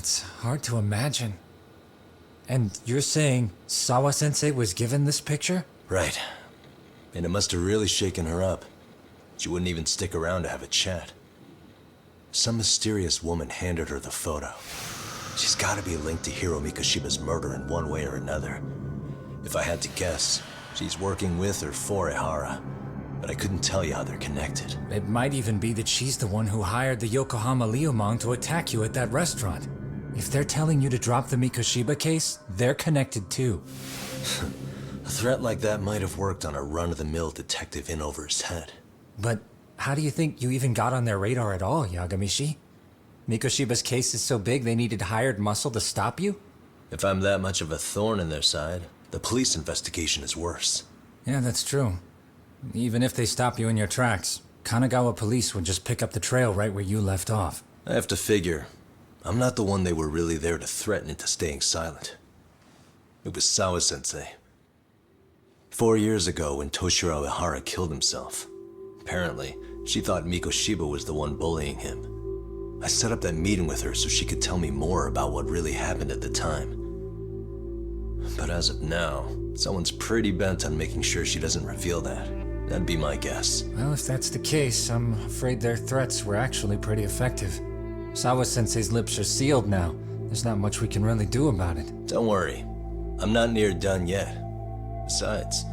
It's hard to imagine. And you're saying Sawa-sensei was given this picture? Right. And it must have really shaken her up. She wouldn't even stick around to have a chat. Some mysterious woman handed her the photo. She's gotta be linked to Hiro Mikoshiba's murder in one way or another. If I had to guess, she's working with or for Ehara. But I couldn't tell you how they're connected. It might even be that she's the one who hired the Yokohama Liumang to attack you at that restaurant. If they're telling you to drop the Mikoshiba case, they're connected too. A threat like that might have worked on a run-of-the-mill detective in over his head. But how do you think you even got on their radar at all, Yagamishi? Mikoshiba's case is so big they needed hired muscle to stop you? If I'm that much of a thorn in their side, the police investigation is worse. Yeah, that's true. Even if they stop you in your tracks, Kanagawa police would just pick up the trail right where you left off. I have to figure, I'm not the one they were really there to threaten into staying silent. It was Sawa-sensei. 4 years ago when Toshiro Ehara killed himself, apparently, she thought Mikoshiba was the one bullying him. I set up that meeting with her so she could tell me more about what really happened at the time. But as of now, someone's pretty bent on making sure she doesn't reveal that. That'd be my guess. Well, if that's the case, I'm afraid their threats were actually pretty effective. Sawa-sensei's lips are sealed now. There's not much we can really do about it. Don't worry. I'm not near done yet. Besides,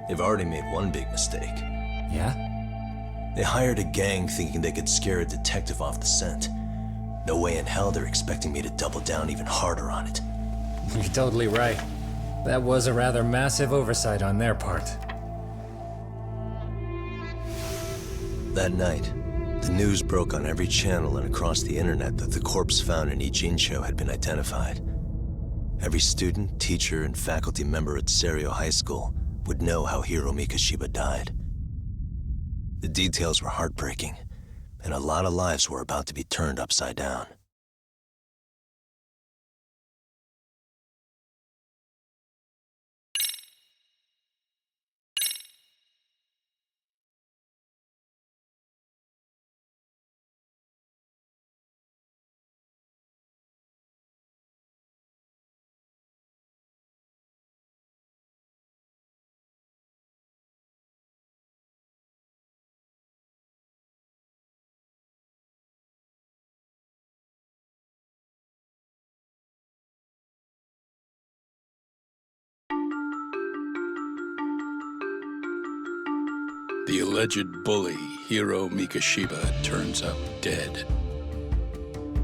they've already made one big mistake. Yeah? They hired a gang thinking they could scare a detective off the scent. No way in hell they're expecting me to double down even harder on it. You're totally right. That was a rather massive oversight on their part. That night, the news broke on every channel and across the internet that the corpse found in Ijincho had been identified. Every student, teacher, and faculty member at Seiryo High School would know how Hiro Mikoshiba died. The details were heartbreaking, and a lot of lives were about to be turned upside down. The alleged bully, Hiro Mikoshiba, turns up dead.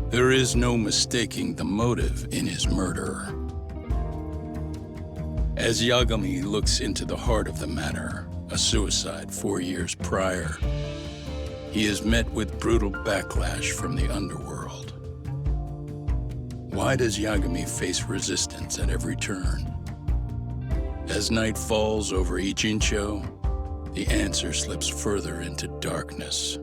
There is no mistaking the motive in his murder. As Yagami looks into the heart of the matter, a suicide 4 years prior, he is met with brutal backlash from the underworld. Why does Yagami face resistance at every turn? As night falls over Ijincho, the answer slips further into darkness.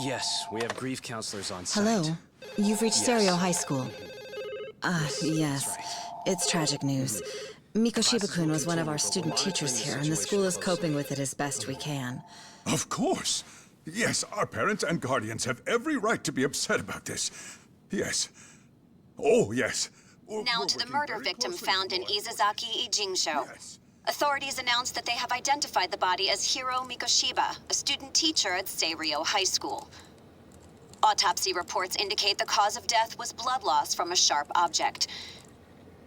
Yes, we have grief counselors on site. Hello. You've reached Yes. Seiryo High School. Yes. That's right. It's tragic news. Mikoshiba-kun was one of our student teachers here, and the school is coping with it as best we can. Of course. Yes, our parents and guardians have every right to be upset about this. Yes. Oh, yes. Now We're to the working murder very victim closely found in with our- Izazaki Ijincho. Yes. Authorities announced that they have identified the body as Hiro Mikoshiba, a student teacher at Seiryo High School. Autopsy reports indicate the cause of death was blood loss from a sharp object.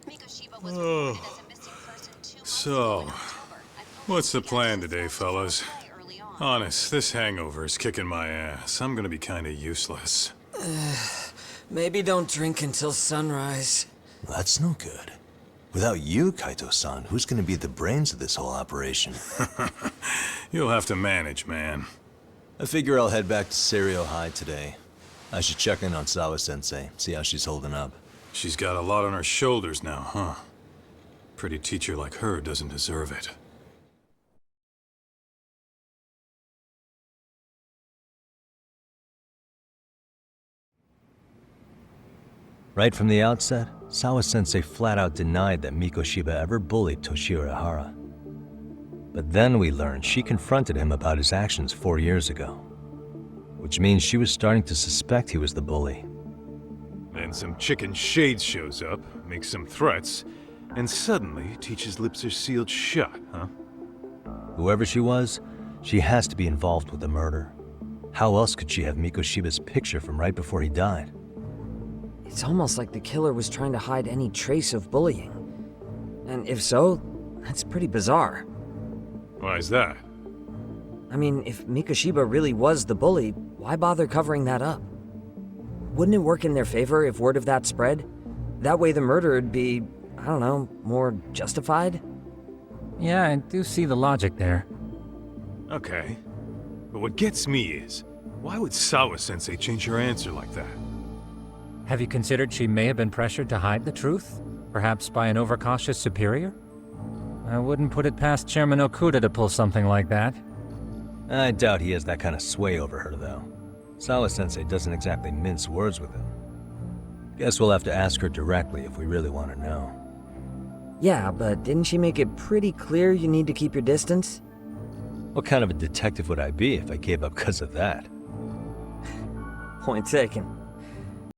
Mikoshiba was reported as a missing person 2 months So, ago in October, and what's the police plan began today, to fellas? very early on. Honest, this hangover is kicking my ass. I'm gonna be kinda useless. Maybe don't drink until sunrise. Well, that's no good. Without you, Kaito-san, who's gonna be the brains of this whole operation? You'll have to manage, man. I figure I'll head back to Seiryo High today. I should check in on Sawa-sensei, see how she's holding up. She's got a lot on her shoulders now, huh? Pretty teacher like her doesn't deserve it. Right from the outset, Sawa-sensei flat out denied that Mikoshiba ever bullied Toshiro Ihara. But then we learned she confronted him about his actions 4 years ago. Which means she was starting to suspect he was the bully. Then some chicken shades shows up, makes some threats, and suddenly Teach's lips are sealed shut, huh? Whoever she was, she has to be involved with the murder. How else could she have Mikoshiba's picture from right before he died? It's almost like the killer was trying to hide any trace of bullying. And if so, that's pretty bizarre. Why is that? I mean, if Mikoshiba really was the bully, why bother covering that up? Wouldn't it work in their favor if word of that spread? That way the murder would be, I don't know, more justified? Yeah, I do see the logic there. Okay. But what gets me is, why would Sawa-sensei change her answer like that? Have you considered she may have been pressured to hide the truth? Perhaps by an overcautious superior? I wouldn't put it past Chairman Okuda to pull something like that. I doubt he has that kind of sway over her, though. Sawa-sensei doesn't exactly mince words with him. Guess we'll have to ask her directly if we really want to know. Yeah, but didn't she make it pretty clear you need to keep your distance? What kind of a detective would I be if I gave up because of that? Point taken.